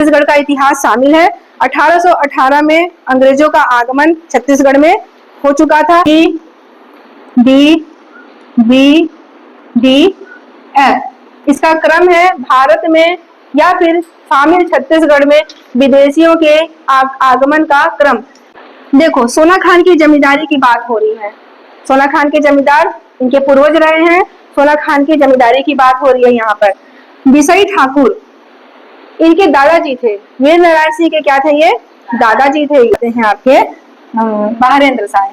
छत्तीसगढ़ का इतिहास शामिल है। 1818 में अंग्रेजों का आगमन छत्तीसगढ़ में हो चुका था। डी बी डी एफ इसका क्रम है भारत में या फिर शामिल छत्तीसगढ़ में विदेशियों के आगमन का क्रम। देखो, सोना खान की जमींदारी की बात हो रही है। सोना खान के जमींदार इनके पूर्वज रहे हैं। सोना खान की जमींदारी की बात हो रही है यहाँ पर। बिसई ठाकुर इनके दादाजी थे। वीर नारायण सिंह के क्या थे? ये दादाजी थे। हैं आपके बहारेंद्र साय।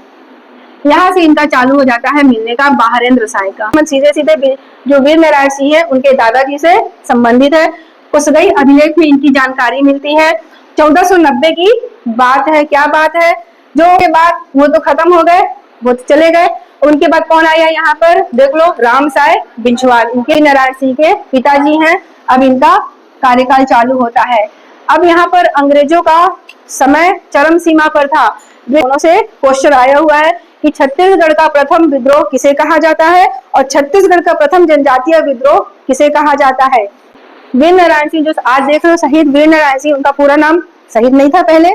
यहाँ से इनका चालू हो जाता है मिलने का बहारेंद्र साय का। सीधे सीधे जो वीर नारायण सिंह है उनके दादाजी से संबंधित है। कुसगई अभिलेख में इनकी जानकारी मिलती है। 1490 की बात है। क्या बात है? जो के बाद वो तो खत्म हो गए, वो तो चले गए। उनके बाद कौन आया यहाँ पर? देख लो, रामसाय बिंछवाल इनके नारायण सिंह के पिताजी हैं। अब इनका कार्यकाल चालू होता है। अब यहाँ पर अंग्रेजों का समय चरम सीमा पर था। दोनों से क्वेश्चन आया हुआ है कि छत्तीसगढ़ का प्रथम विद्रोह किसे कहा जाता है और छत्तीसगढ़ का प्रथम जनजातीय विद्रोह किसे कहा जाता है। वीर नारायण सिंह जो आज देख रहे हो, शहीद वीर नारायण सिंह, उनका पूरा नाम शहीद नहीं था पहले,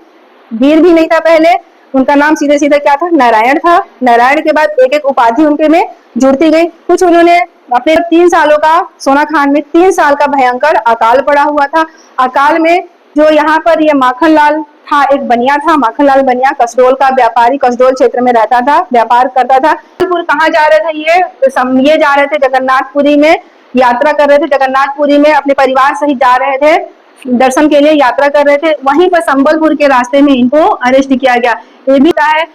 वीर भी नहीं था पहले। उनका नाम सीधे सीधे क्या था? नारायण था। नारायण के बाद एक एक उपाधि उनके में जुड़ती गई। कुछ उन्होंने अपने 3 सालों का, सोना खान में 3 साल का भयंकर अकाल पड़ा हुआ था। अकाल में जो यहाँ पर ये माखनलाल था, एक बनिया था, माखनलाल बनिया, कसडोल का व्यापारी, कसडोल क्षेत्र में रहता था, व्यापार करता था। कहाँ जा रहे थे ये जा रहे थे जगन्नाथपुरी में, यात्रा कर रहे थे। जगन्नाथपुरी में अपने परिवार सहित जा रहे थे, दर्शन के लिए यात्रा कर रहे थे। वहीं पर संबलपुर के रास्ते में इनको अरेस्ट किया गया। ये भी है।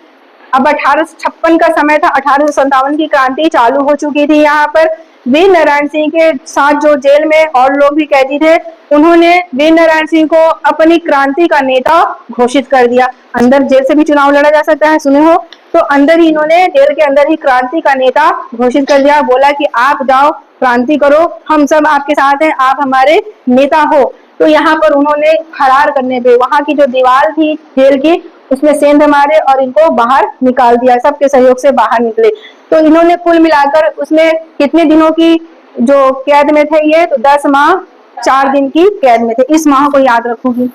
अब 1856 का समय था। 1857 की क्रांति चालू हो चुकी थी। यहाँ पर वीर नारायण सिंह के साथ जो जेल में और लोग भी कैदी थे, उन्होंने वीर नारायण सिंह को अपनी क्रांति का नेता घोषित कर दिया। अंदर जेल से भी चुनाव लड़ा जा सकता है, सुने हो तो। अंदर ही इन्होंने जेल के अंदर ही क्रांति का नेता घोषित कर दिया। बोला कि आप जाओ, क्रांति करो, हम सब आपके साथ हैं, आप हमारे नेता हो। तो यहाँ पर उन्होंने फरार करने पे वहां की जो दीवार थी जेल की, उसमें सेंध मारे और इनको बाहर निकाल दिया। सबके सहयोग से बाहर निकले। तो इन्होंने कुल मिलाकर उसमें कितने दिनों की जो कैद में थे ये? तो 10 माह 4 दिन की कैद में थे। इस माह को याद रखोगे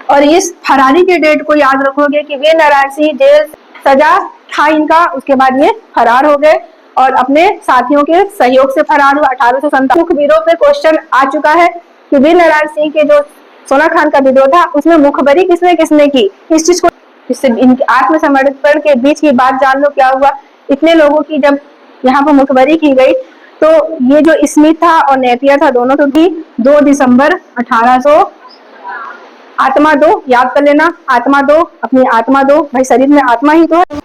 और इस फरारी के डेट को याद रखोगे कि वीर नारायण सिंह जेल सजा था इनका, उसके बाद ये फरार हो गए और अपने साथियों के सहयोग से फरार हुआ। 1857 वीरों पे क्वेश्चन आ चुका है कि वीर नारायण सिंह के जो सोना खान का विद्रोह था उसमें मुखबरी किसने किसने की? इस चीज को, इससे इनके आत्मसमर्पण के बीच की बात जान लो। क्या हुआ? इतने लोगों की जब यहाँ पर मुखबरी की गई तो ये जो स्मिथ था और नेपियर था, दोनों तो भी 2 दिसंबर 1800, आत्मा दो, याद कर लेना, आत्मा दो, अपनी आत्मा दो, भाई शरीर में आत्मा ही तो है।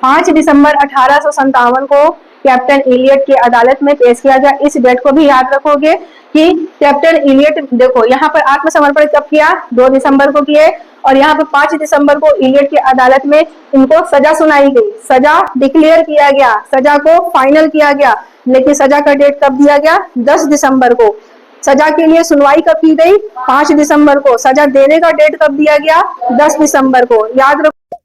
5 दिसंबर 1857 को कैप्टन इलियट की अदालत में पेश किया गया। इस डेट को भी याद रखोगे कि कैप्टन इलियट, देखो यहाँ पर आत्मसमर्पण कब किया? 2 दिसंबर को किए और यहाँ पर 5 दिसंबर को इलियट की अदालत में इनको सजा सुनाई गई। सजा डिक्लेयर किया गया, सजा को फाइनल किया गया। लेकिन सजा का डेट कब दिया गया? 10 दिसंबर को। सजा के लिए सुनवाई कब की गई? 5 दिसंबर को। सजा देने का डेट कब दिया गया? 10 दिसंबर को। याद रखो।